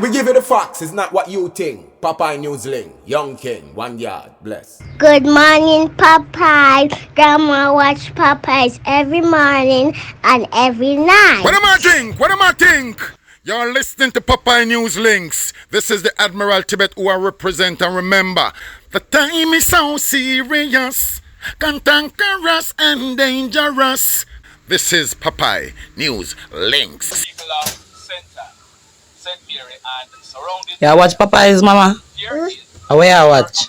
we give you the facts. It's not what you think. Popeye Newsling, Young King, 1 yard, bless. Good morning, Popeye. Grandma watch Popeyes every morning and every night. What am I think? What am I think? You're listening to Popeye News Links. This is the Admiral Tibet who I represent, and remember, the time is so serious, cantankerous and dangerous. This is Popeye News Links. People of Center, St. Mary and surrounding. Yeah, watch Popeyes, mama. Here is Where I watch?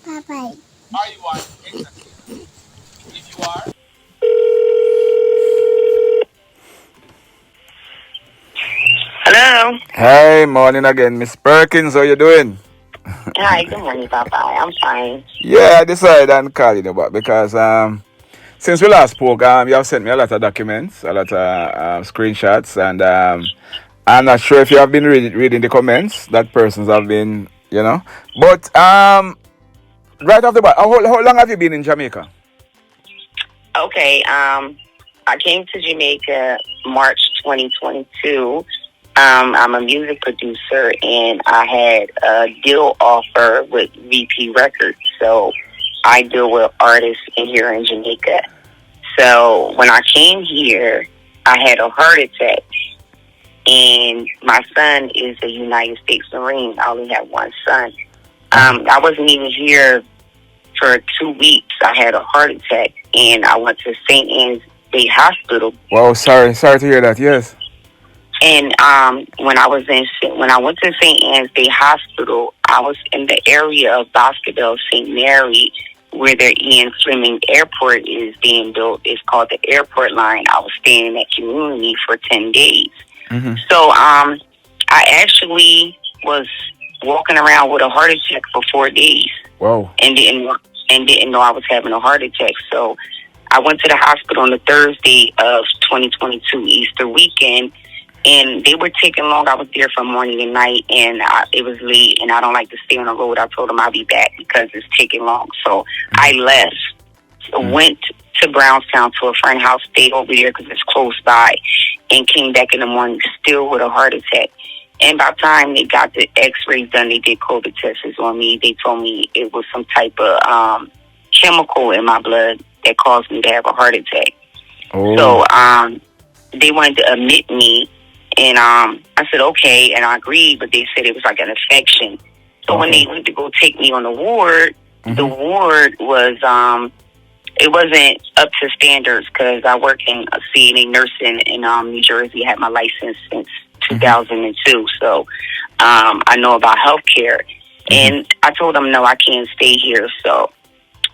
Popeye. are you on exactly? If you are, Hello. Hey, morning again, Miss Perkins. How you doing? Hi, good morning, Papa. I'm fine. Yeah, I decided to call you about because since we last spoke, you have sent me a lot of documents, a lot of screenshots, and I'm not sure if you have been reading the comments that persons have been, But right off the bat, how long have you been in Jamaica? Okay. I came to Jamaica March 2022. I'm a music producer, and I had a deal offer with VP Records. So I deal with artists in here in Jamaica. So when I came here, I had a heart attack. And my son is a United States Marine. I only have one son. I wasn't even here for 2 weeks. I had a heart attack, and I went to St. Anne's Day Hospital. Wow, sorry to hear that. Yes. And when I went to St. Anne's Day Hospital, I was in the area of Basketball, St. Mary, where their Ian Fleming Airport is being built. It's called the Airport Line. I was staying in that community for 10 days. Mm-hmm. So I actually was walking around with a heart attack for 4 days. Wow. And didn't know I was having a heart attack. So I went to the hospital on the Thursday of 2022, Easter weekend, and they were taking long. I was there from morning and night, and it was late, and I don't like to stay on the road. I told them I'll be back because it's taking long. So I left, went to Brownstown to a friend's house, stayed over there because it's close by, and came back in the morning still with a heart attack. And by the time they got the x-rays done, they did COVID tests on me. They told me it was some type of chemical in my blood that caused me to have a heart attack. Oh. So they wanted to admit me, and I said, okay, and I agreed, but they said it was like an infection. So when they went to go take me on the ward, the ward was, it wasn't up to standards because I work in CNA nursing in New Jersey. I had my license since 2002, so I know about healthcare. And I told them, no, I can't stay here. So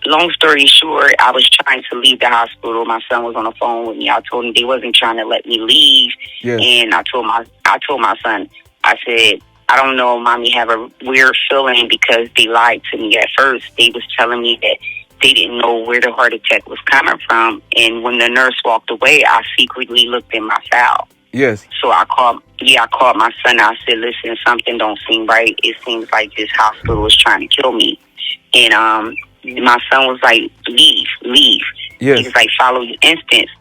long story short, I was trying to leave the hospital. My son was on the phone with me. I told him they wasn't trying to let me leave. Yes. And I told my son, I said, I don't know, Mommy, have a weird feeling because they lied to me at first. They was telling me that they didn't know where the heart attack was coming from. And when the nurse walked away, I secretly looked in my file. Yes. So I called my son. I said, listen, something don't seem right. It seems like this hospital is trying to kill me. And my son was like, leave. Yes. He was like, follow your instincts.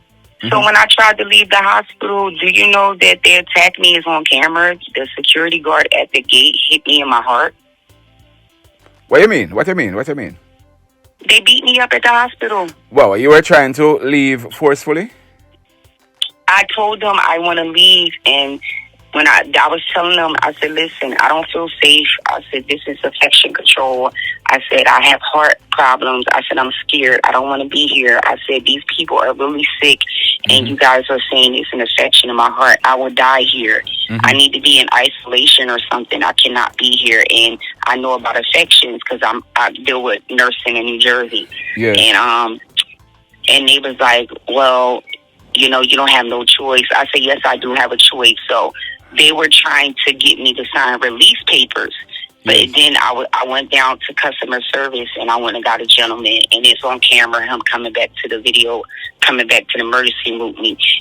So when I tried to leave the hospital, do you know that they attacked me is on camera? The security guard at the gate hit me in my heart. What do you mean? They beat me up at the hospital. Well, you were trying to leave forcefully? I told them I want to leave, and when I was telling them, I said, listen, I don't feel safe. I said, this is infection control. I said, I have heart problems. I said, I'm scared. I don't want to be here. I said, these people are really sick, and you guys are saying it's an infection in my heart. I will die here. I need to be in isolation or something. I cannot be here, and I know about infections because I deal with nursing in New Jersey. Yeah. And they was like, well, you don't have no choice. I said, yes, I do have a choice. So they were trying to get me to sign release papers. But then I went down to customer service, and I went and got a gentleman, and it's on camera, him coming back to the video, coming back to the emergency room.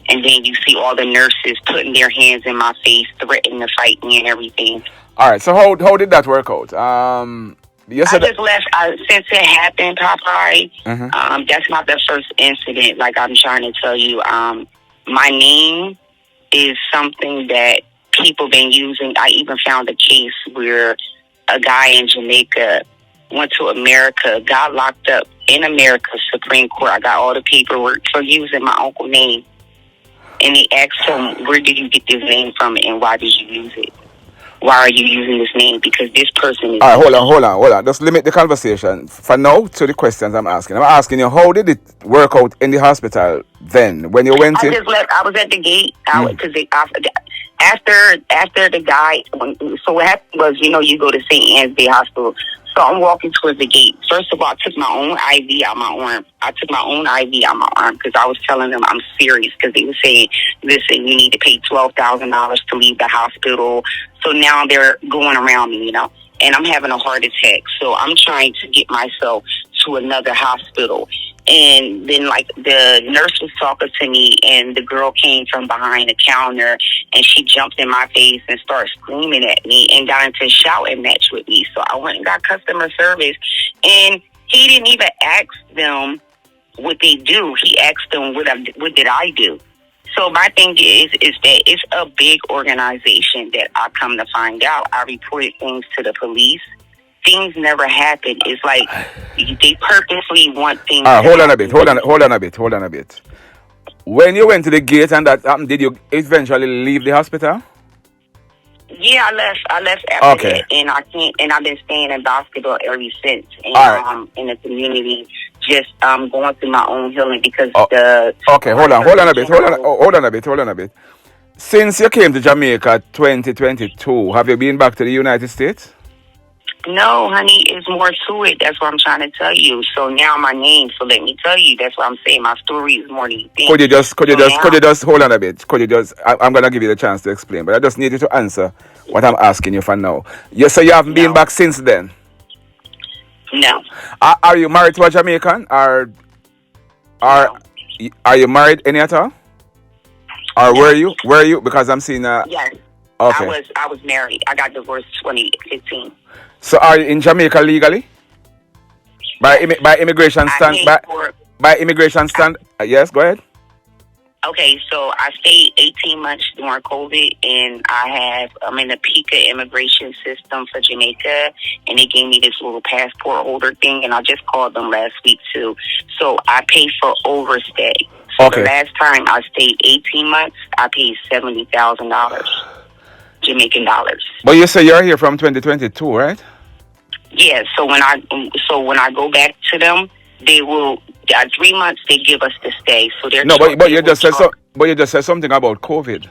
And then you see all the nurses putting their hands in my face, threatening to fight me and everything. All right, so how did that work out? I just left. Since it happened, Popeye, that's not the first incident. Like I'm trying to tell you, my name is something that people been using. I even found a case where a guy in Jamaica went to America, got locked up in America's Supreme Court. I got all the paperwork for using my uncle's name. And they asked him, where did you get this name from and why did you use it? Why are you using this name? Because this person is... All right, hold on. Just limit the conversation for now to the questions I'm asking. I'm asking you, how did it work out in the hospital then when you went in? I just left. I was at the gate because after the guy. So what happened was, you go to St. Anne's Day Hospital. So I'm walking towards the gate. First of all, I took my own IV out my arm. Because I was telling them I'm serious because they were saying, listen, you need to pay $12,000 to leave the hospital. So now they're going around me, and I'm having a heart attack. So I'm trying to get myself to another hospital. And then, the nurse was talking to me, and the girl came from behind the counter, and she jumped in my face and started screaming at me and got into a shouting match with me. So I went and got customer service, and he didn't even ask them what they do. He asked them, what did I do? So my thing is that it's a big organization that I come to find out. I reported things to the police. Things never happen. It's like they purposely want things. Hold on a bit. When you went to the gate and that happened, did you eventually leave the hospital? Yeah, I left after that, and I can't. And I've been staying in basketball ever since. And in the community, just going through my own healing because the. Okay, hold on a bit. Since you came to Jamaica 2022, have you been back to the United States? No, honey, it's more to it. That's what I'm trying to tell you. So now my name. So let me tell you. That's what I'm saying. My story is more than you think. Could you just hold on a bit? I'm gonna give you the chance to explain, but I just need you to answer what I'm asking you for now. So you haven't been back since then? No. Are you married to a Jamaican, or are you married any at all? Or were you? Because I'm seeing Yes. Okay. I was married. I got divorced 2015. So are you in Jamaica legally? By immigration stand? By immigration stand? Yes, go ahead. Okay, so I stayed 18 months during COVID, and I'm in the PICA immigration system for Jamaica, and they gave me this little passport holder thing, and I just called them last week too. So I paid for overstay. So the last time I stayed 18 months, I paid $70,000. Jamaican dollars. But you say you're here from 2022, right? Yeah. So when I go back to them, they will 3 months. They give us to stay. So they're But you just said something about COVID.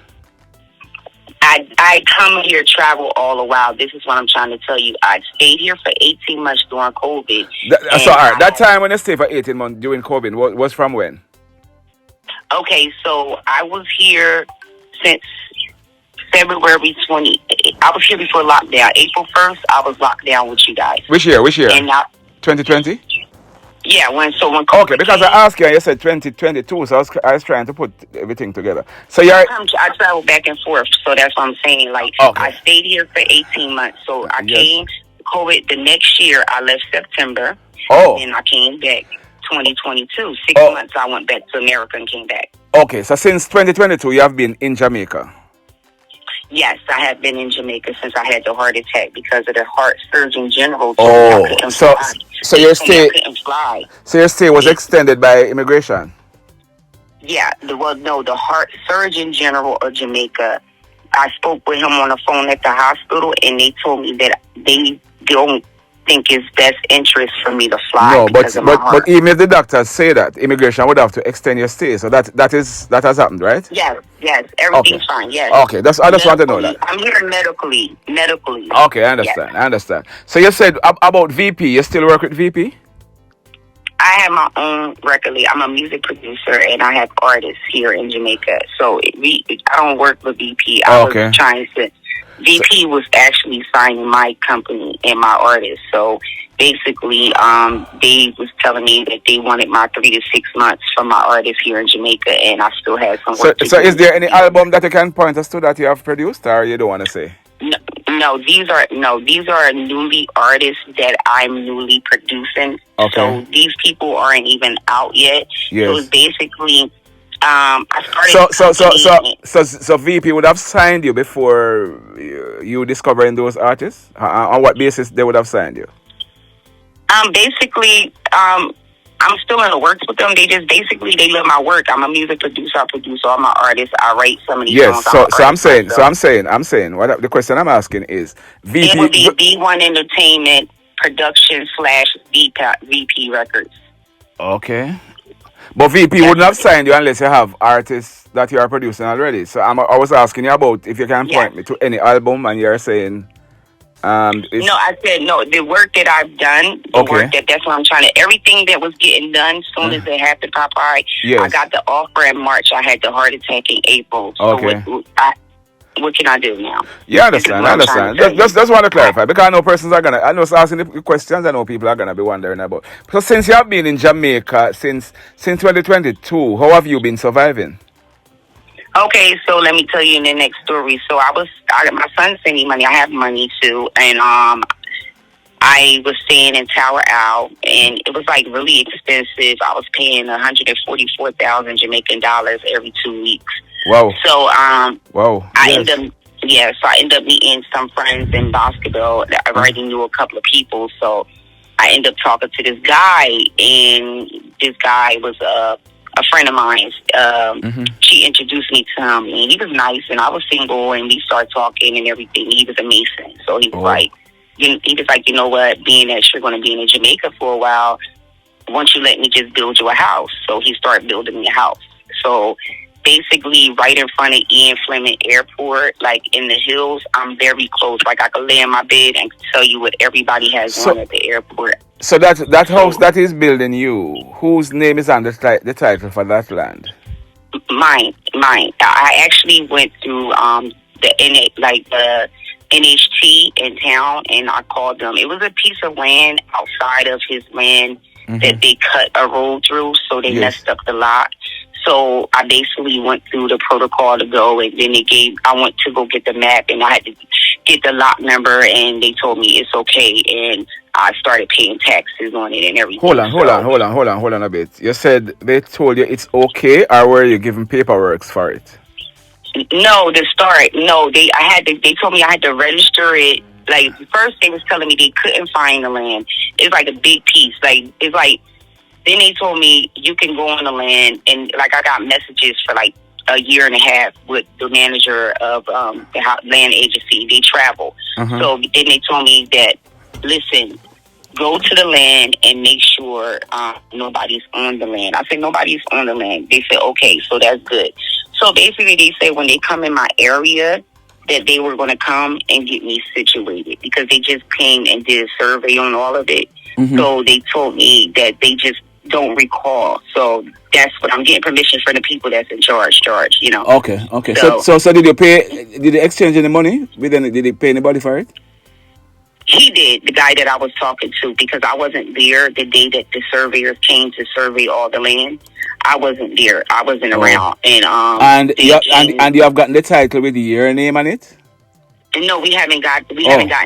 I come here, travel all the while. This is what I'm trying to tell you. I stayed here for 18 months during COVID. That time when you stayed for 18 months during COVID was from when? Okay, so I was here since February 20. I was here before lockdown. April 1st, I was locked down with you guys. Which year? And now, 2020? Yeah, when COVID okay, because I asked you and you said 2022, so I was trying to put everything together. So I travel back and forth, so that's what I'm saying. I stayed here for 18 months, so I came COVID the next year. I left September, and I came back 2022. 6 months I went back to America and came back. Okay, so since 2022 you have been in Jamaica. Yes, I have been in Jamaica since I had the heart attack because of the heart surgeon general. So your stay was extended by immigration? Yeah, the heart surgeon general of Jamaica. I spoke with him on the phone at the hospital, and they told me that they don't think it's best interest for me to fly. No, but even if the doctors say that, immigration would have to extend your stay. So that has happened, right? Yes, everything's fine. Yes. Okay, I just want to know that. I'm here medically. Okay, I understand. So you said about VP. You still work with VP? I have my own record label. I'm a music producer, and I have artists here in Jamaica. So I don't work with VP. I was trying to. VP was actually signing my company and my artists. So basically, they was telling me that they wanted my 3 to 6 months from my artists here in Jamaica, and I still had some work to do. So is there any album that you can point us to that you have produced, or you don't want to say? No, these are newly artists that I'm newly producing. Okay. So these people aren't even out yet. Yes. So it's basically I started. So VP would have signed you before you discovering those artists. On what basis they would have signed you? Basically, I'm still in the works with them. They just basically they love my work. I'm a music producer. I produce all my artists. I write some of these songs. I'm saying. What the question I'm asking is, VP. It would be B1 Entertainment Production / VP Records. Okay, but VP wouldn't have signed you unless you have artists that you are producing already. So I was asking you about if you can point me to any album, and you're saying. No, I said no. The work that I've done, that's what I'm trying to. Everything that was getting done, as soon as it happened, Popeye. Yes. I got the offer in March. I had the heart attack in April. So what can I do now? Yeah, I understand. Just want to clarify because I know persons are gonna. I know asking the questions. I know people are gonna be wondering about. So since you have been in Jamaica since 2022, how have you been surviving? Okay, so let me tell you in the next story. So my son sent me money. I have money too, and I was staying in Tower Owl, and it was like really expensive. I was paying 144,000 Jamaican dollars every 2 weeks. Wow. So wow. I ended up meeting some friends in basketball. I already knew a couple of people, so I ended up talking to this guy, and this guy was a friend of mine. She introduced me to him, and he was nice, and I was single, and we started talking and everything. He was a Mason, so he was like, you know what, being that you're going to be in Jamaica for a while, why don't you let me just build you a house? So he started building me a house. So basically, right in front of Ian Fleming Airport, like in the hills, I'm very close. Like I could lay in my bed and tell you what everybody has on at the airport. So that house that is building you, whose name is on the title for that land? Mine. I actually went through the NHT in town, and I called them. It was a piece of land outside of his land that they cut a road through, so they messed up the lot. So I basically went through the protocol to go, and then I went to go get the map, and I had to get the lot number, and they told me it's okay, and I started paying taxes on it and everything. Hold on a bit. You said they told you it's okay, or were you given paperwork for it? No, they told me I had to register it. Like, first they was telling me they couldn't find the land. It's like a big piece. Then they told me you can go on the land, and like I got messages for like a year and a half with the manager of the land agency. They travel. So then they told me that, listen, go to the land and make sure nobody's on the land. I said, nobody's on the land. They said, okay, so that's good. So basically they said when they come in my area that they were going to come and get me situated because they just came and did a survey on all of it. So they told me that they just don't recall. So that's what I'm getting permission from the people that's in charge, you know. Okay. So did they exchange any money? Did they pay anybody for it? He did, the guy that I was talking to, because I wasn't there the day that the surveyors came to survey all the land. I wasn't there. I wasn't around. And you have gotten the title with your name on it? No, we haven't gotten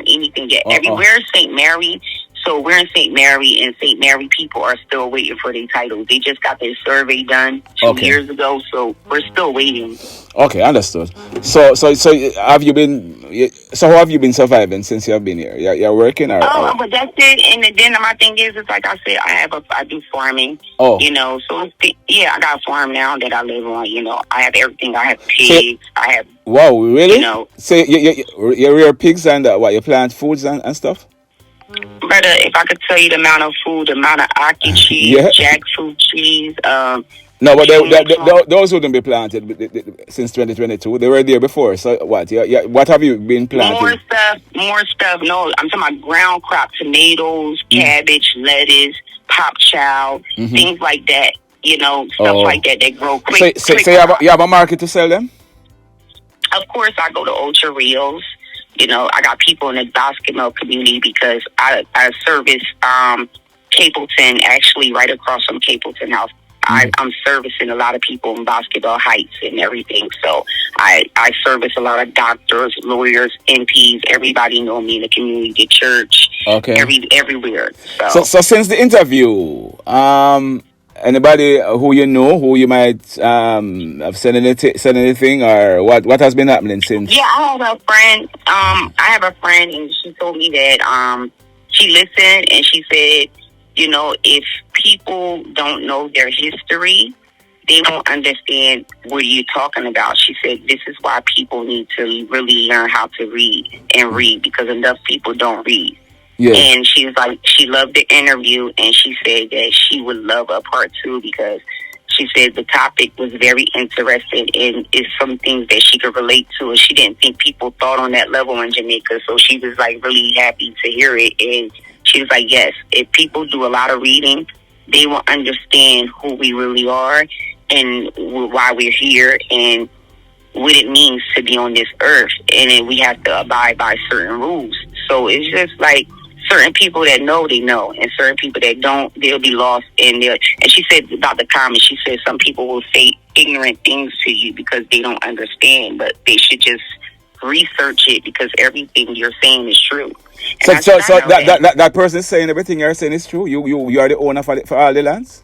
anything yet. Everywhere is St. Mary. So we're in St. Mary, and St. Mary people are still waiting for their titles. They just got their survey done 2 years ago, so we're still waiting. Okay, understood. So have you been? So how have you been surviving since you have been here? You're working, or? But that's it. And then my thing is, it's like I said, I do farming. You know, so I got a farm now that I live on. You know, I have everything. I have pigs. I have. Wow, really? You know, so you rear pigs and you plant foods and stuff. Brother, if I could tell you the amount of food, the amount of ackee cheese, jackfruit cheese. No, but those wouldn't be planted since 2022. They were there before. So what? What have you been planting? More stuff. No, I'm talking about ground crop, tomatoes, cabbage, lettuce, pop chow, things like that. You know, stuff like that grow quick. So you have a market to sell them? Of course, I go to Ocho Rios. You know, I got people in the basketball community because I service Capleton, actually right across from Capleton House. I'm servicing a lot of people in Basketball Heights and everything. So I service a lot of doctors, lawyers, MPs. Everybody know me in the community, the church, everywhere. So since the interview, Anybody who you know, who you might have said anything, or what has been happening since? Yeah, I have a friend. I have a friend, and she told me that she listened, and she said, you know, if people don't know their history, they won't understand what you're talking about. She said this is why people need to really learn how to read because enough people don't read. Yeah. And she was like, she loved the interview, and she said that she would love a part 2 because she said the topic was very interesting and it's some things that she could relate to, and she didn't think people thought on that level in Jamaica. So she was like really happy to hear it, and she was like, yes, if people do a lot of reading, they will understand who we really are and why we're here and what it means to be on this earth, and then we have to abide by certain rules. So it's just like certain people that know, they know, and certain people that don't, they'll be lost in there. And she said about the comments, she said some people will say ignorant things to you because they don't understand, but they should just research it because everything you're saying is true. So that person is saying everything you're saying is true. You are the owner for all the lands.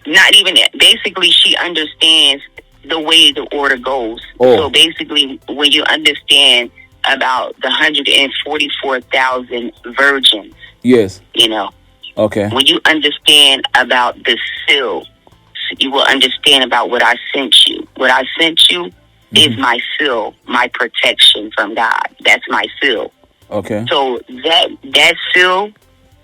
Not even that. Basically, she understands the way the order goes. Oh. So basically, when you understand about the 144,000 virgins, yes, you know, okay. When you understand about the seal, you will understand about what I sent you. What I sent you is my seal, my protection from God. That's my seal. Okay. So that seal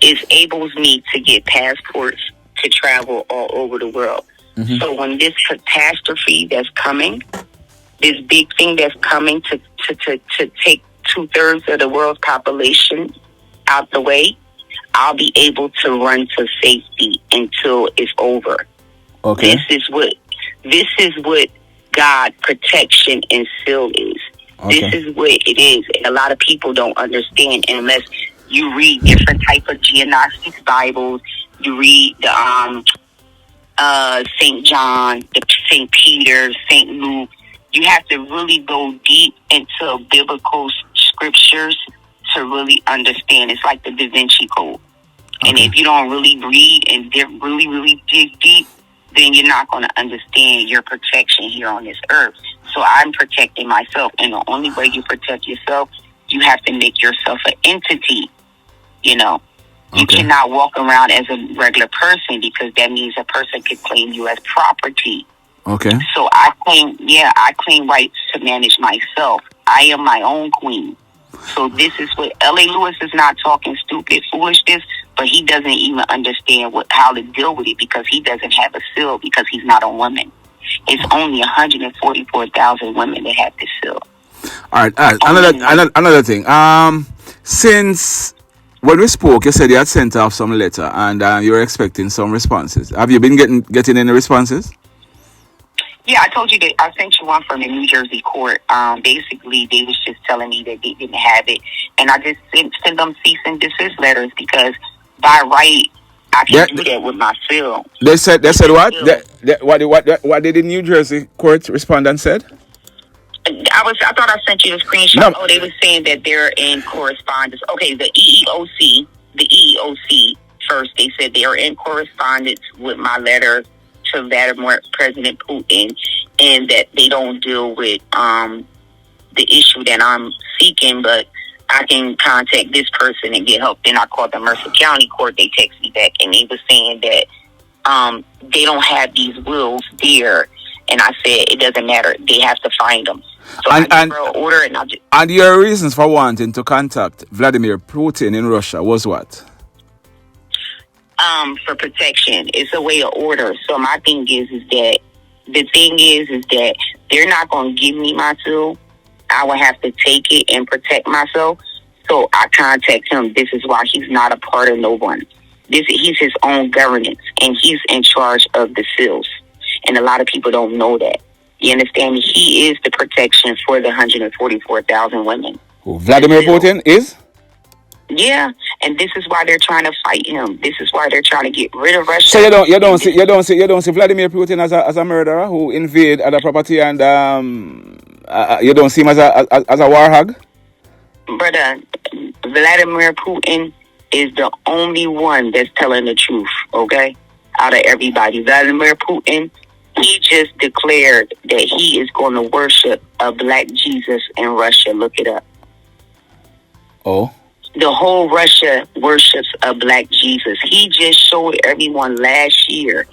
enables me to get passports to travel all over the world. Mm-hmm. So when this catastrophe that's coming, this big thing that's coming to take 2/3 of the world's population out the way, I'll be able to run to safety until it's over. Okay. This is what God protection and seal is. Okay. This is what it is. And a lot of people don't understand unless you read different type of Geognostics Bibles. You read the St. John, the St. Peter, St. Luke. You have to really go deep into biblical scriptures to really understand. It's like the Da Vinci Code. Okay. And if you don't really read and really, really dig deep, then you're not going to understand your protection here on this earth. So I'm protecting myself. And the only way you protect yourself, you have to make yourself an entity, you know. You cannot walk around as a regular person because that means a person could claim you as property. Okay. So I claim rights to manage myself. I am my own queen. So this is what L.A. Lewis is not talking stupid foolishness, but he doesn't even understand how to deal with it because he doesn't have a seal because he's not a woman. It's only 144,000 women that have this seal. All right. Another thing. Since when we spoke, you said you had sent off some letter and you were expecting some responses. Have you been getting any responses? Yeah, I told you that I sent you one from the New Jersey court. Basically, they was just telling me that they didn't have it, and I just sent them cease and desist letters because by right I can do that with my seal. They said what? What did the New Jersey court respond and said? I thought I sent you a screenshot. No. Oh, they were saying that they're in correspondence. Okay, the EEOC first, they said they are in correspondence with my letter to Vladimir, President Putin, and that they don't deal with the issue that I'm seeking, but I can contact this person and get help. Then I called the Mercer County Court. They text me back, and they were saying that they don't have these wills there. And I said, it doesn't matter. They have to find them. So I gave her an order, and your reasons for wanting to contact Vladimir Putin in Russia was what? For protection. It's a way of order. So my thing is that they're not going to give me my tool. I will have to take it and protect myself. So I contact him. This is why he's not a part of no one. He's his own governance, and he's in charge of the seals. And a lot of people don't know that. You understand me? He is the protection for the 144,000 women. Who, Vladimir Putin is? Yeah, and this is why they're trying to fight him. This is why they're trying to get rid of Russia. So you don't see Vladimir Putin as a murderer who invade other property, and you don't see him as a war hog? Brother, Vladimir Putin is the only one that's telling the truth. Okay, out of everybody. Vladimir Putin, he just declared that he is going to worship a black Jesus in Russia. Look it up. Oh. The whole Russia worships a black Jesus. He just showed everyone last year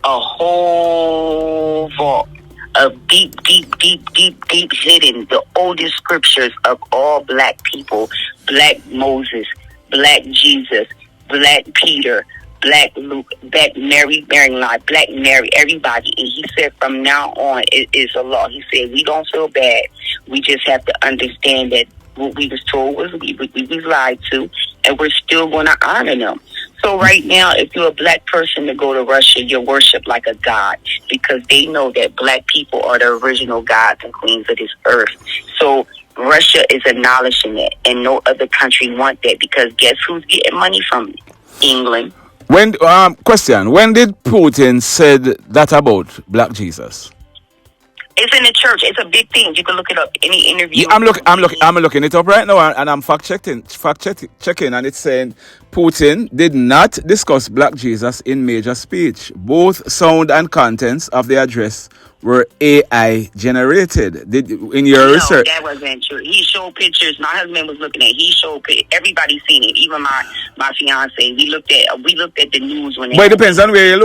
a whole vault of deep hidden, the oldest scriptures of all black people. Black Moses, black Jesus, black Peter, black Luke, black Mary, black Mary, everybody. And he said from now on it is a law. He said we don't feel bad. We just have to understand that what we was told was we was lied to, and we're still going to honor them. So right now, if you're a black person to go to Russia, you're worshipped like a god, because they know that black people are the original gods and queens of this earth. So Russia is acknowledging that, and no other country want that, because guess who's getting money from England? When question, when did Putin said that about black Jesus? It's in the church. It's a big thing. You can look it up. Any interview. Yeah, I'm looking it up right now, and I'm fact checking, and it's saying Putin did not discuss black Jesus in major speech. Both sound and contents of the address were AI generated. In your research? No, that wasn't true. He showed pictures. My husband was looking at. He showed. Everybody seen it. Even my fiance. We looked at the news when. But it depends on where you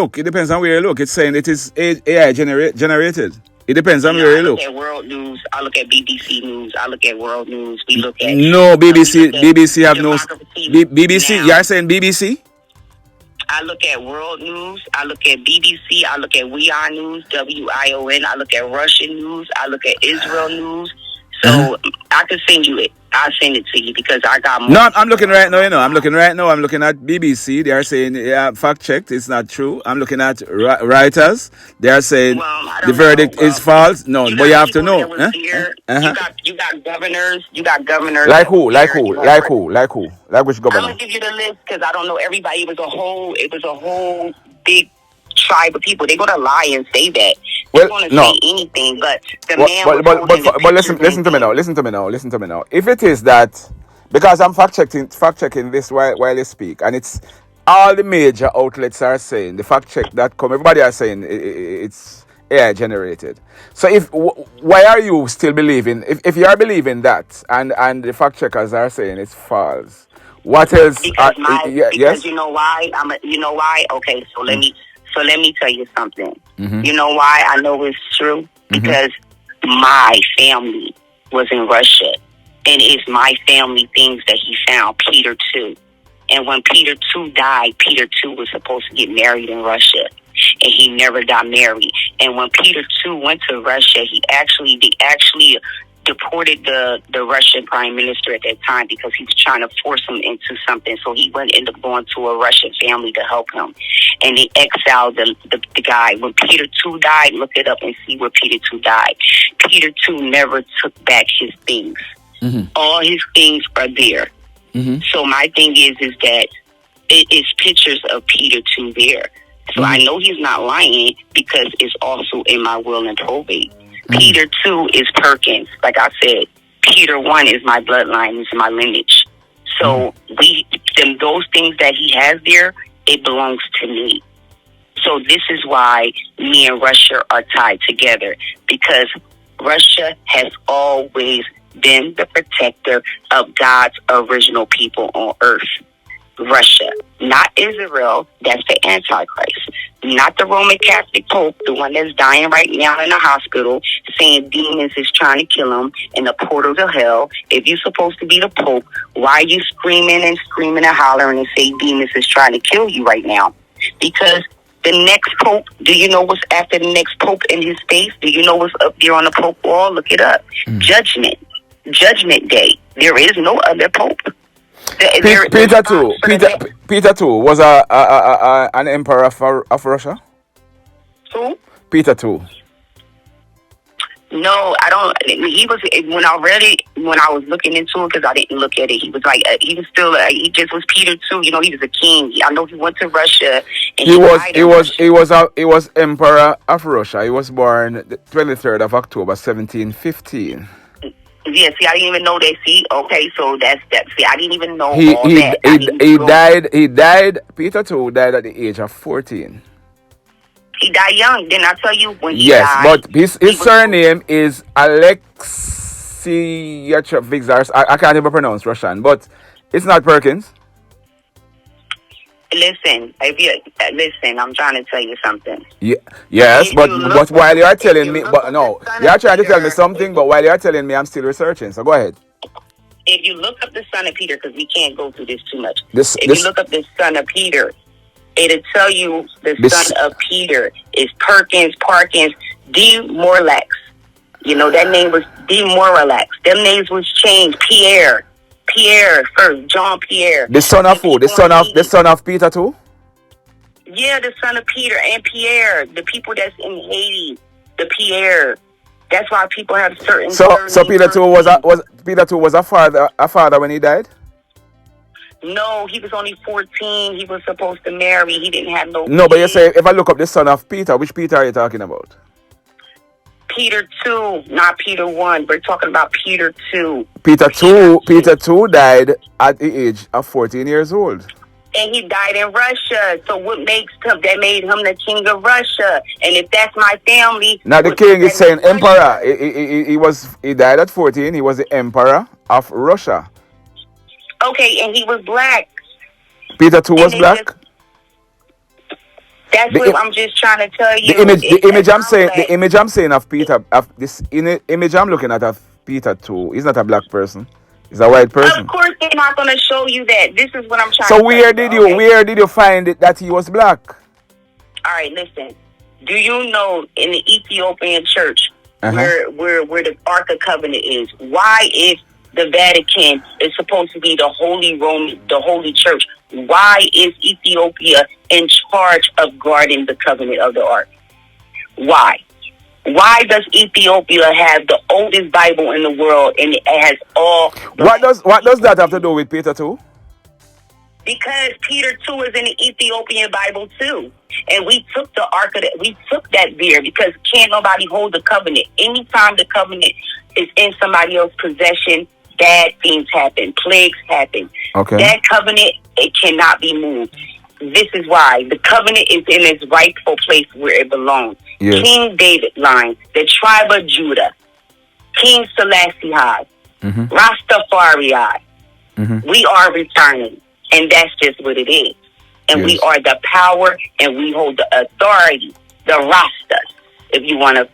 look. It's saying it is AI generated. It depends on where you look. I look at World News. I look at BBC News. I look at World News. We look at no BBC. BBC have no BBC. Now, You're saying BBC? I look at World News. I look at BBC. I look at We Are News. WION. I look at Russian News. I look at Israel News. So I can send you it. I'll send it to you because I got more. No, I'm looking right now. I'm looking at BBC. They are saying, yeah, fact checked. It's not true. I'm looking at writers. They are saying the verdict is false. No, but you have to know. You got governors. You got governors. Like who? Like which governor? I'm gonna give you the list because I don't know everybody. It was a whole big tribe of people. They're gonna lie and say that. They're gonna say anything, but the man. But listen to me now. If it is that, because I'm fact checking this while you speak, and it's all the major outlets are saying the fact check that come. Everybody are saying it's AI generated. So why are you still believing? If you are believing that, and the fact checkers are saying it's false, what else? Because you know why? You know why? Okay, so let me tell you something. Mm-hmm. You know why I know it's true? Because my family was in Russia, and it's my family things that he found Peter too. And when Peter II died, Peter II was supposed to get married in Russia, and he never got married. And when Peter II went to Russia, they actually deported the Russian prime minister at that time because he was trying to force him into something. So he ended up going to a Russian family to help him. And they exiled the guy. When Peter II died, look it up and see where Peter II died. Peter II never took back his things. Mm-hmm. All his things are there. Mm-hmm. So my thing is that it is pictures of Peter II there. So I know he's not lying because it's also in my will and probate. Peter II is Perkins. Like I said, Peter I is my bloodline, is my lineage. So those things that he has there, it belongs to me. So this is why me and Russia are tied together, because Russia has always been the protector of God's original people on earth. Russia, not Israel, that's the Antichrist. Not the Roman Catholic Pope, the one that's dying right now in the hospital, saying demons is trying to kill him in the portals of hell. If you're supposed to be the Pope, why are you screaming and hollering and say demons is trying to kill you right now? Because the next Pope, do you know what's after the next Pope in his face? Do you know what's up there on the Pope wall? Look it up. Judgment Day. There is no other Pope. Peter II was an emperor of Russia. Who? Peter II. No, I don't. He was, when I read it, when I was looking into it, because I didn't look at it, he was like, he was still, he just was Peter II. You know, he was a king. I know he went to Russia. And he was emperor of Russia. He was born the 23rd of October, 1715. Yeah, see, I didn't even know that. See, okay, so that's that. See, I didn't even know all that. He died. Peter II died at the age of 14. He died young. Didn't I tell you when he Yes, died? but his surname is Alexeyevich. I can't even pronounce Russian, but it's not Perkins. Listen, I'm trying to tell you something. Yeah, yes, If but you look while you are if telling you me, look but up no, the son you are of trying to tell me Peter, something, but while you are telling me, I'm still researching. So go ahead. if you look up the son of Peter, because we can't go through this too much. This If you look up the son of Peter, it'll tell you the this son of Peter is Parkins, D. Morlax. You know, that name was D. Morlax. Them names was changed. Pierre first, John Pierre. the son of who? The son of Peter too? Yeah, the son of Peter and Pierre. The people that's in Haiti, the Pierre. That's why people have certain. So Peter too was a father when he died? No, he was only 14. He was supposed to marry. He didn't have no. No, but you kids. say if I look up the son of Peter, which Peter are you talking about? Peter 2, not Peter 1. We're talking about Peter 2. Peter 2 died at the age of 14 years old. And he died in Russia. So what makes him, that made him the king of Russia? And if that's my family. Now the what king does is that saying make emperor. Russia? He died at 14. He was the emperor of Russia. Okay, and he was black. Peter 2 was black. That's what I'm just trying to tell you. The image I'm saying of Peter, image I'm looking at of Peter 2, he's not a black person. He's a white person. Of course, they're not going to show you that. This is what I'm trying So to where tell did you. where did you find it that he was black? All right, listen. Do you know in the Ethiopian church where the Ark of Covenant is? Why, if the Vatican is supposed to be the Holy Church, why is Ethiopia in charge of guarding the covenant of the Ark? Why? Why does Ethiopia have the oldest Bible in the world and it has all? What does that have to do with Peter 2? Because Peter 2 is in the Ethiopian Bible too. And we took the Ark of we took that there because can't nobody hold the covenant. Anytime the covenant is in somebody else's possession, bad things happen, plagues happen. Okay. That covenant, it cannot be moved. This is why the covenant is in its rightful place where it belongs. Yes. King David line, the tribe of Judah, King Selassie, Rastafari. We are returning, and that's just what it is. And we are the power, and we hold the authority, the Rastas. If you want to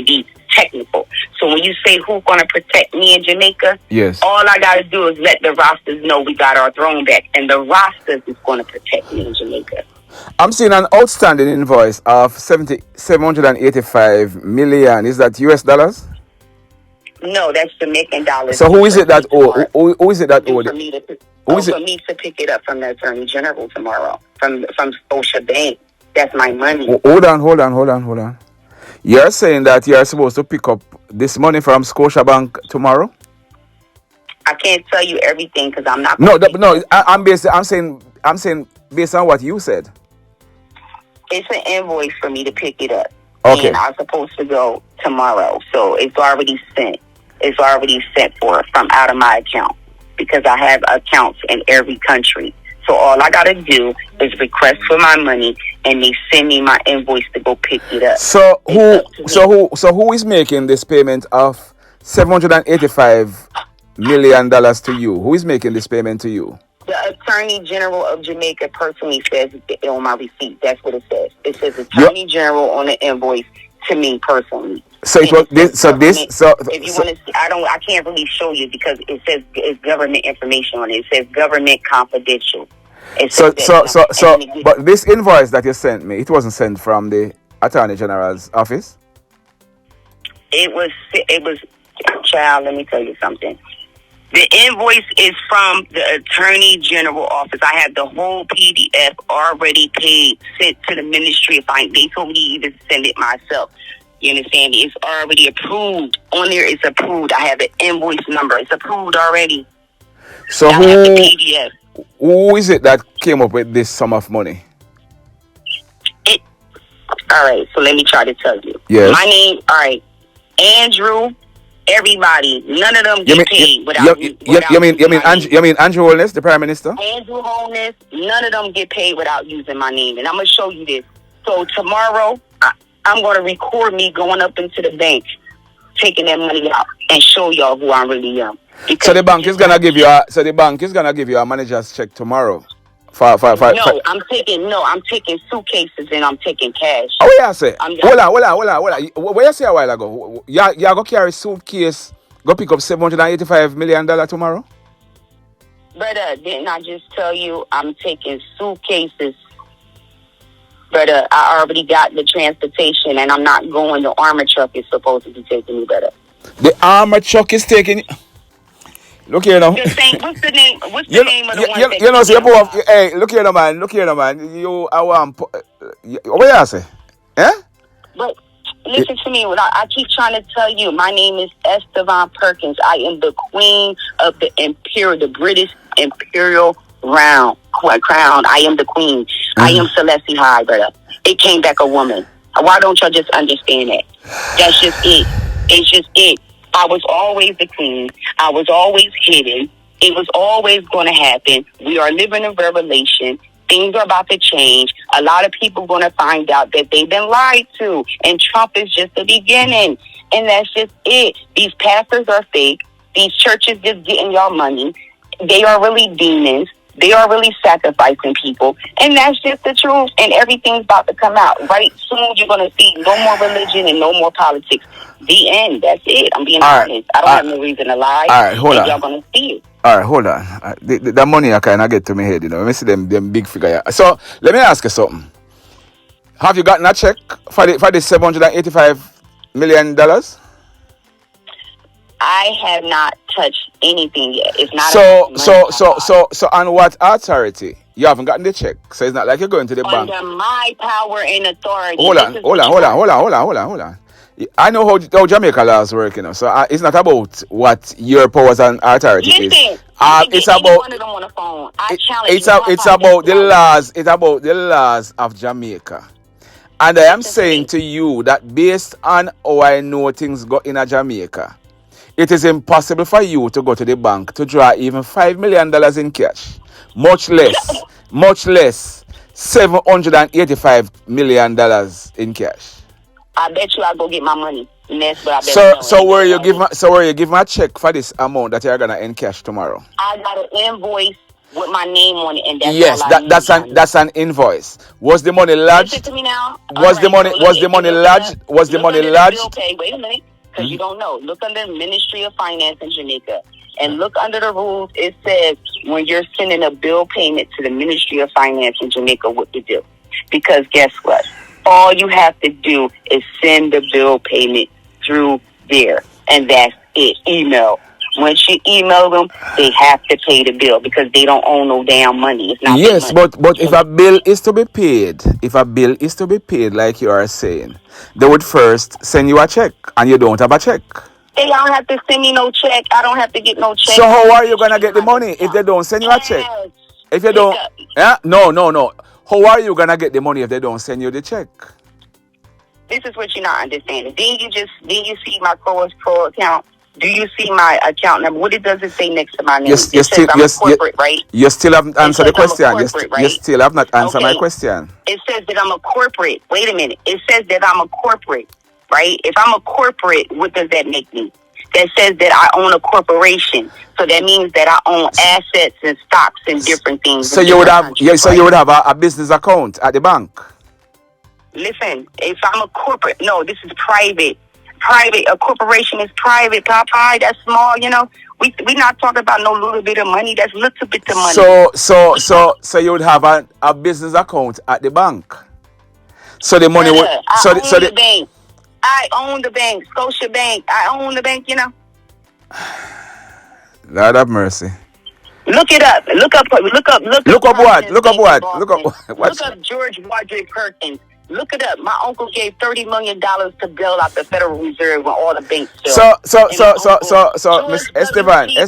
be technical. So when you say who's going to protect me in Jamaica, yes, all I got to do is let the Rastas know we got our throne back, and the Rastas is going to protect me in Jamaica. I'm seeing an outstanding invoice of 785 million. Is that US dollars? No, that's Jamaican dollars. So who is it that owed? Who is it that owed? For me to pick it up from the Attorney General tomorrow, from Scotia Bank. That's my money. Hold on. You're saying that you're supposed to pick up this money from Scotiabank tomorrow? I can't tell you everything because I'm not. I'm saying based on what you said. It's an invoice for me to pick it up. Okay. And I'm supposed to go tomorrow, so it's already sent. It's already sent from out of my account because I have accounts in every country. So all I gotta do is request for my money, and they send me my invoice to go pick it up. So who is making this payment of $785 million to you? Who is making this payment to you? The Attorney General of Jamaica personally says it on my receipt. That's what it says. It says Attorney General on the invoice to me personally. So it was this. So this. So if you want to see, I can't really show you because it says it's government information on it. It says government confidential. But this invoice that you sent me, it wasn't sent from the Attorney General's office. It was. Child, let me tell you something. The invoice is from the Attorney General office. I have the whole PDF already paid, sent to the ministry. They told me to even send it myself. You understand? It's already approved. On there, it's approved. I have an invoice number. It's approved already. So I have the PDF. Who is it that came up with this sum of money? All right, so let me try to tell you. Yes. My name, all right, Andrew. Everybody, none of them get paid without. You mean Andrew Holness, the Prime Minister? Andrew Holness, none of them get paid without using my name, and I'm gonna show you this. So tomorrow, I'm going to record me going up into the bank, taking that money out, and show y'all who I really am. So the bank is gonna give you a manager's check tomorrow. For I'm taking suitcases and I'm taking cash. Oh yeah, say. Hold on. What you say a while ago? You go carry suitcase, go pick up $785 million tomorrow? Brother, didn't I just tell you I'm taking suitcases? Brother, I already got the transportation and I'm not going. The armor truck is supposed to be taking me, brother. The armor truck is taking you. Look here now. What's the name? What's the name of the one? You know, so you hey, look here now, man. You, I want. What you say? Eh? But listen to me. What I keep trying to tell you. My name is Estdevon Perkins. I am the queen of the British Imperial crown. I am the queen. I am Celeste High, brother. It came back a woman. Why don't y'all just understand that? That's just it. It's just it. I was always the queen. I was always hidden. It was always going to happen. We are living in revelation. Things are about to change. A lot of people are going to find out that they've been lied to. And Trump is just the beginning. And that's just it. These pastors are fake. These churches just getting y'all money. They are really demons. They are really sacrificing people. And that's just the truth. And everything's about to come out. Right soon you're going to see no more religion and no more politics. The end. That's it. I'm being honest. I don't have no reason to lie. All right, hold on. Y'all going to see it. All right, hold on. The money I kind of get to my head, you know. Let me see them big figure. So, let me ask you something. Have you gotten a check for the $785 million? I have not touched anything yet. It's not so on what authority? You haven't gotten the check. So it's not like you're going to the bank. Under my power and authority. Hold on. I know how Jamaica laws work, you know. So it's not about what your powers and authority is. It's about one of them on the phone. I challenge it's about the laws. It's about the laws of Jamaica. And I am saying to you that based on how I know things go in Jamaica, it is impossible for you to go to the bank to draw even $5 million in cash. Much less $785 million in cash. I bet you I'll go get my money. And that's what I bet so where you give me a check for this amount that you're gonna encash tomorrow? I got an invoice with my name on it, and that's that's an invoice. Was the money lodged? Listen to me now. Was the money lodged? Okay, wait a minute, because you don't know. Look under the Ministry of Finance in Jamaica, and look under the rules. It says when you're sending a bill payment to the Ministry of Finance in Jamaica, what to do. Because guess what? All you have to do is send the bill payment through there, and that's it. Email. Once you email them, they have to pay the bill because they don't own no damn money. It's not yes, money. But if a bill is to be paid, like you are saying, they would first send you a check, and you don't have a check. They don't have to send me no check. I don't have to get no check. So how are you gonna get the money if they don't send you a check? If you don't, no. How are you gonna get the money if they don't send you the check? This is what you're not understanding. Didn't you see my Pro account? Do you see my account number? What does it say next to my name? Right? You still haven't answered the question. You still have not answered my question. It says that I'm a corporate. Wait a minute. It says that I'm a corporate, right? If I'm a corporate, what does that make me? That says that I own a corporation. So that means that I own assets and stocks and different things. So you would have a business account at the bank. Listen, if I'm a corporate, no, this is private. A corporation is private, Popeye. That's small, you know. We not talking about no little bit of money. That's little bit of money. So you would have a business account at the bank. So the money would. The bank. I own the bank. Scotia Bank. I own the bank. You know. Lord have mercy. Look it up. Look up what? Look up George Wardre Perkins. Look it up. My uncle gave $30 million to bail out the Federal Reserve when all the banks failed. So, Miss Estdevon. I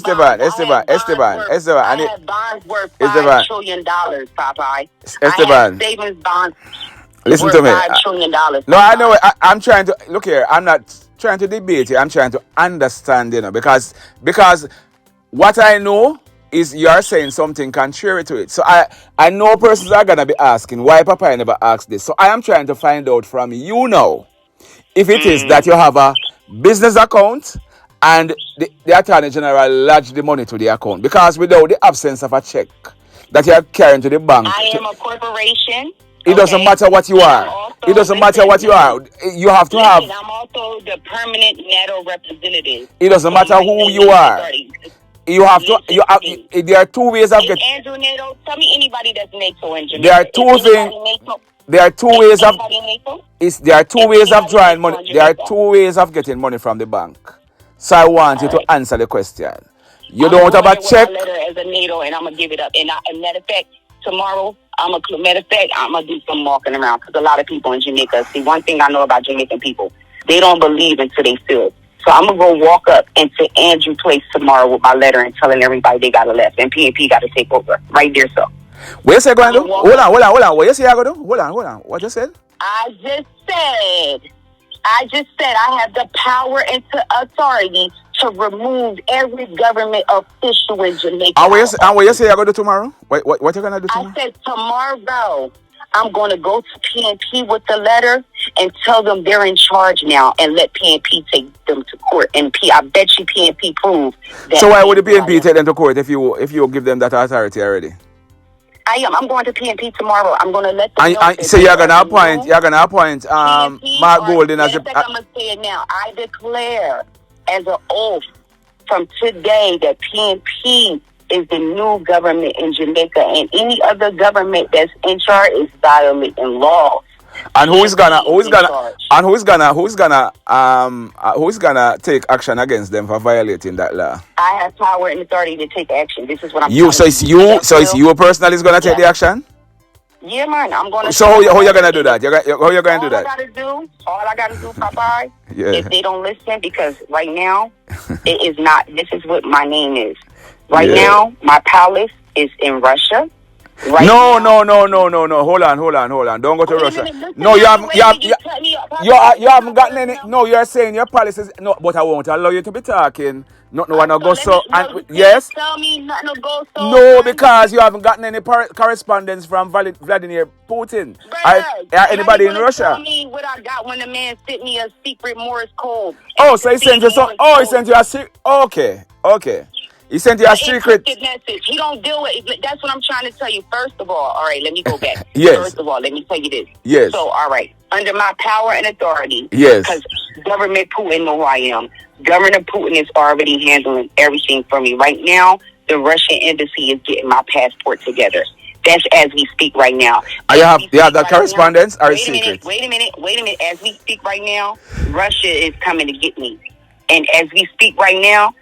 have bonds worth $5 trillion, Popeye. Estdevon. I have savings bonds. Listen to me. $5 trillion. No, I know. I'm trying to look here. I'm not trying to debate it. I'm trying to understand, you know, because what I know is you are saying something contrary to it. So I know persons are gonna be asking why Papa never asked this. So I am trying to find out from you now if it is that you have a business account and the Attorney General lodged the money to the account, because without the absence of a check that you are carrying to the bank, I am a corporation. it doesn't matter what you are. It doesn't matter what you are. You have to have. I'm also the permanent NATO representative. It doesn't matter who you are. You have to. There are two ways of getting. Andrew NATO. Tell me anybody that's NATO in Jamaica. There are two things. There are two ways of. There are two ways of drawing money. There are two ways of getting money from the bank. So I want you to answer the question. You don't have a check. Letter as a NATO, and I'm gonna give it up. And matter of fact, tomorrow, I'm gonna do some walking around, because a lot of people in Jamaica. See, one thing I know about Jamaican people, they don't believe until they feel it. So I'm gonna go walk up into Andrew Place tomorrow with my letter and telling everybody they gotta left, and PNP gotta take over right there. So what you say going to do? Hold on. What you say I gonna do? Hold on. What you said? I just said I have the power and authority to remove every government official in Jamaica. And what you say you're going to do tomorrow? What you going to do tomorrow? I said tomorrow I'm going to go to PNP with the letter and tell them they're in charge now, and let PNP take them to court. And I bet you PNP proved that. So why would the PNP take them to court if you give them that authority already? I'm going to PNP tomorrow. I'm going to let them know. And so you're gonna appoint Mark Golden as I'm gonna say it now. I declare as an oath from today that PNP is the new government in Jamaica, and any other government that's in charge is violating laws. And who's gonna take action against them for violating that law? I have power and authority to take action. This is what I'm. So it's you personally is gonna take the action? Yeah, man. I'm gonna. So how you gonna do that? How you gonna do that? All I gotta do, Popeye. If they don't listen, because right now it is not. This is what my name is. Right now, my palace is in Russia. No. Hold on. Don't go to Russia. No, you haven't gotten any. No, you're saying your palace is no, but I won't allow you to be talking. No one go so. Yes. Tell me nothing to go so. No, because you haven't gotten any correspondence from Vladimir Putin. Anybody in Russia? Tell me what I got when the man sent me a secret Morse code. Oh, so he sent you some. Oh, he sent you a secret. Okay. He sent you a secret message. He don't deal with it. That's what I'm trying to tell you. First of all right, let me go back. Yes. First of all, let me tell you this. Yes. So, all right, under my power and authority. Yes. Because government Putin know who I am. Governor Putin is already handling everything for me. Right now, the Russian embassy is getting my passport together. That's as we speak right now. You have the correspondence or secret? Wait a minute. As we speak right now, Russia is coming to get me. And as we speak right now,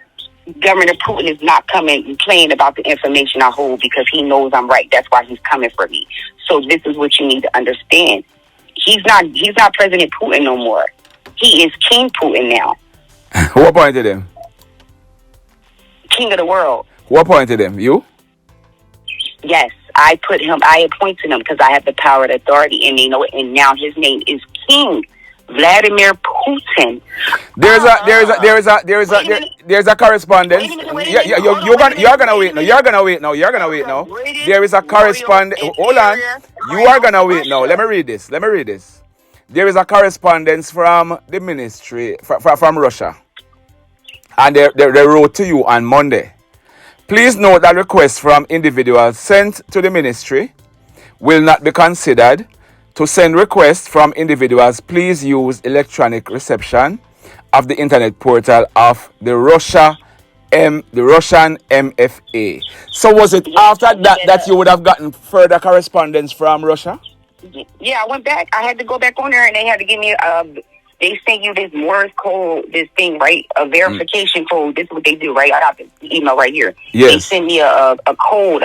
Governor Putin is not coming and playing about the information I hold, because he knows I'm right. That's why he's coming for me. So this is what you need to understand. He's not President Putin no more. He is King Putin now. Who appointed him? King of the world. Who appointed him? You? Yes, I appointed him because I have the power and authority, and they know it. And now his name is King Vladimir Putin. There's a correspondence. You're gonna wait now. There is a correspondence. Hold on. You are gonna wait now. Let me read this. There is a correspondence from the ministry from Russia, and they wrote to you on Monday. Please note that requests from individuals sent to the ministry will not be considered. To send requests from individuals, please use electronic reception of the internet portal of the Russian MFA. So was it after that you would have gotten further correspondence from Russia? Yeah, I went back. I had to go back on there, and they had to give me they sent you this Morse code, this thing, right? A verification code. This is what they do, right? I got the email right here. Yes. They send me a code.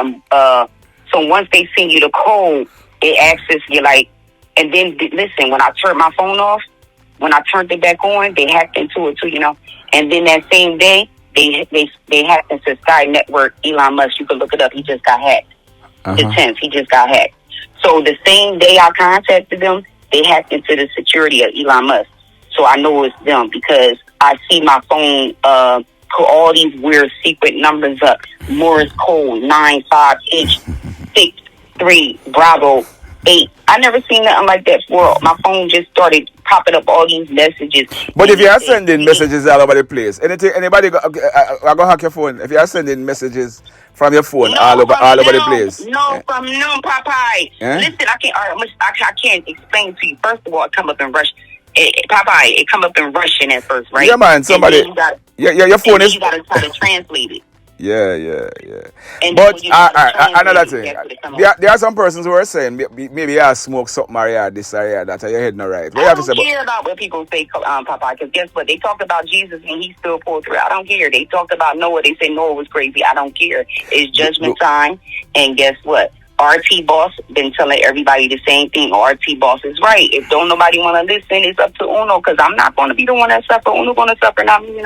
So once they send you the code, it asks you like. And then, listen, when I turned my phone off, when I turned it back on, they hacked into it too, And then that same day, they hacked into Sky Network, Elon Musk. You can look it up. He just got hacked. The 10th, he just got hacked. So the same day I contacted them, they hacked into the security of Elon Musk. So I know it's them because I see my phone put all these weird secret numbers up. Morse code 95H63 Bravo 8. I never seen nothing like that before. My phone just started popping up all these messages. But if you are sending messages all over the place, anybody I go hack your phone. If you are sending messages from your phone all over the place. No, from noon, Popeye. Listen, I can't explain to you. First of all, it come up in Russian. Popeye, it come up in Russian at first, right? Yeah, man. Somebody. Your phone is. You gotta try to translate it. Yeah. And but another thing, there are some persons who are saying maybe you smoke something or this or that, or your head not right. What I don't care about what people say, Papa, because guess what? They talked about Jesus and he still pulled through. I don't care. They talked about Noah. They say Noah was crazy. I don't care. It's judgment time. And guess what? RT Boss been telling everybody the same thing. RT Boss is right. If don't nobody want to listen, it's up to Uno, because I'm not going to be the one that suffer. Uno going to suffer, not me,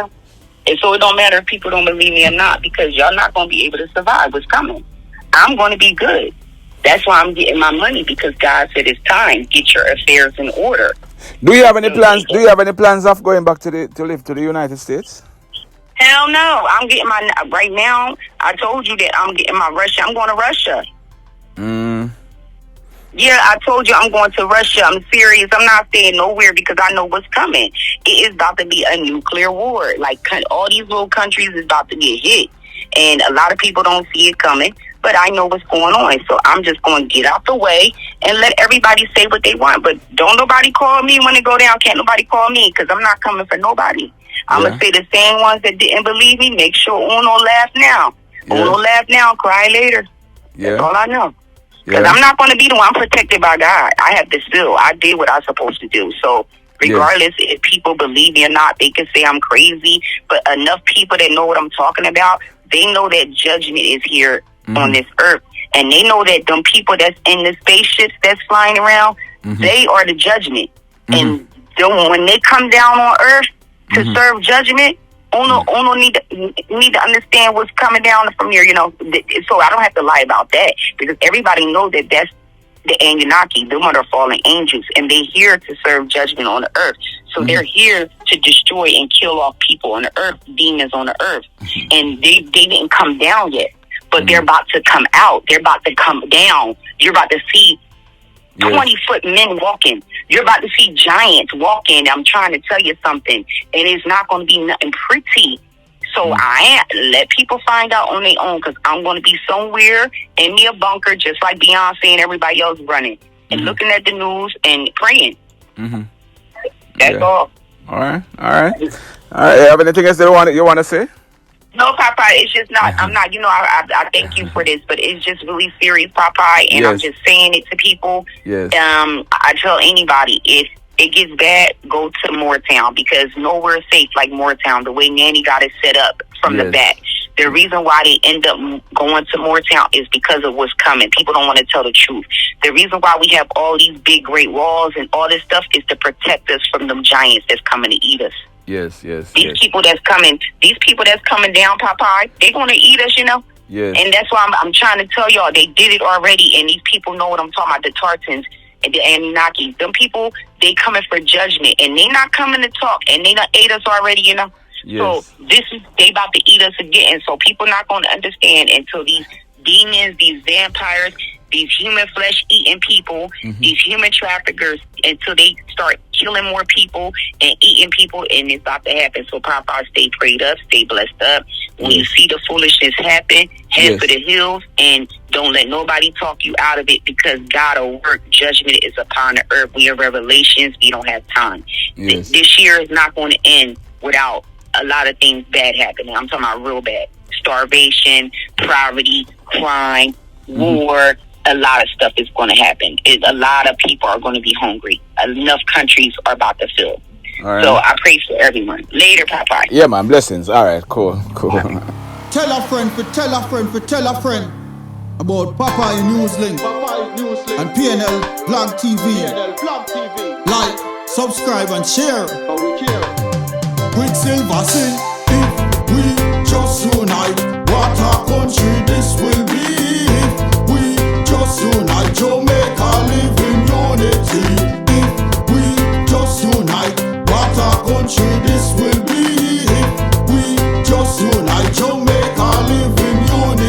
And so it don't matter if people don't believe me or not, because y'all not going to be able to survive what's coming. I'm going to be good. That's why I'm getting my money, because God said it's time. Get your affairs in order. Do you have any plans? Do you have any plans of going back to live to the United States? Hell no. I'm getting my right now. I told you that I'm getting my Russia. I'm going to Russia. Yeah, I told you I'm going to Russia. I'm serious. I'm not staying nowhere, because I know what's coming. It is about to be a nuclear war. Like, all these little countries is about to get hit. And a lot of people don't see it coming, but I know what's going on. So I'm just going to get out the way and let everybody say what they want. But don't nobody call me when it go down. Can't nobody call me, because I'm not coming for nobody. I'm going to say the same ones that didn't believe me. Make sure Uno laugh now. Uno laugh now, cry later. That's all I know. Because I'm not going to be the one. I'm protected by God. I have to still. I did what I was supposed to do. So regardless if people believe me or not, they can say I'm crazy. But enough people that know what I'm talking about, they know that judgment is here on this earth. And they know that them people that's in the spaceships that's flying around, they are the judgment. And when they come down on earth to serve judgment, Uno need to understand what's coming down from here, so I don't have to lie about that, because everybody knows that that's the Anunnaki, them are the fallen angels, and they're here to serve judgment on the earth. So they're here to destroy and kill off people on the earth, demons on the earth. And they didn't come down yet, but they're about to come out. They're about to come down. You're about to see 20-foot men walking. You're about to see giants walking. I'm trying to tell you something. And it's not going to be nothing pretty. So let people find out on their own, because I'm going to be somewhere in me a bunker, just like Beyonce and everybody else running, and looking at the news and praying. That's all. All right. You have anything else you want to say? No, Popeye, it's just not, I'm not, I thank you for this, but it's just really serious, Popeye, and I'm just saying it to people. I tell anybody, if it gets bad, go to Moortown, because nowhere is safe like Moortown, the way Nanny got it set up from the back. The reason why they end up going to Moortown is because of what's coming. People don't want to tell the truth. The reason why we have all these big, great walls and all this stuff is to protect us from them giants that's coming to eat us. These people that's coming down, Popeye, they're going to eat us, And that's why I'm trying to tell y'all, they did it already, and these people know what I'm talking about, the Tartans and the Anunnaki. Them people, they coming for judgment, and they not coming to talk, and they done ate us already, So they about to eat us again, so people not going to understand until these demons, these vampires, these human flesh eating people, these human traffickers, until they start killing more people and eating people, and it's about to happen. So Papa, stay prayed up, stay blessed up. When you see the foolishness happen, head for the hills, and don't let nobody talk you out of it, because God will work. Judgment is upon the earth. We are Revelations. We don't have time. This year is not going to end without a lot of things bad happening. I'm talking about real bad. Starvation, poverty, crime, war. A lot of stuff is going to happen. A lot of people are going to be hungry. Enough countries are about to fill. So I pray for everyone. Later, Popeye. Yeah, man. Blessings. All right. Cool. Tell a friend tell a friend about Popeye Newslink and PNL Blog TV. Like, subscribe and share. Quicksilver sing, if we just unite, what a country this will be. If we just unite, Jamaica live in unity. If we just unite, what a country this will be. If we just unite, Jamaica live in unity.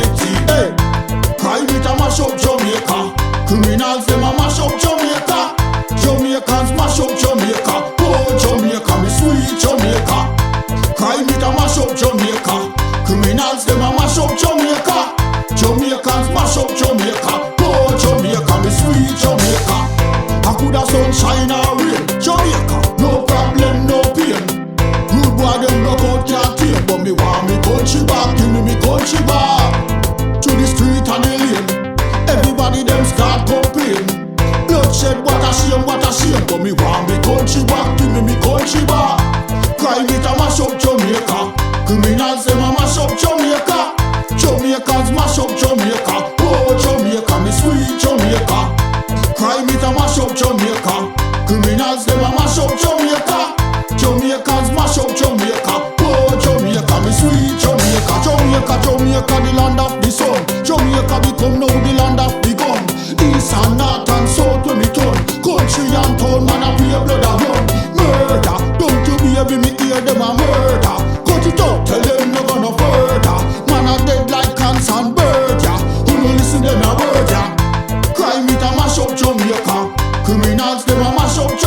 Gucci bar. Crime it a mash up Jamaica. Criminals them a mash up Jamaica. Jamaicans mash up Jamaica. Oh Jamaica, me sweet Jamaica. Crime it a mash up Jamaica. Criminals them a mash up Jamaica. Jamaicans mash up Jamaica. Oh Jamaica, me sweet Jamaica. Jamaica, Jamaica, the land of the sun. Jamaica become now the land of the gun. East and north and south when me turn. Country and town, man a pay blood a run. Murder, don't you baby me hear them a murder. Cut it out, tell them no gonna further. Man a dead like cans and bird, yeah. Who no listen them a word, yeah. Crime it a mash up Jamaica. Criminals them a mash up Jamaica.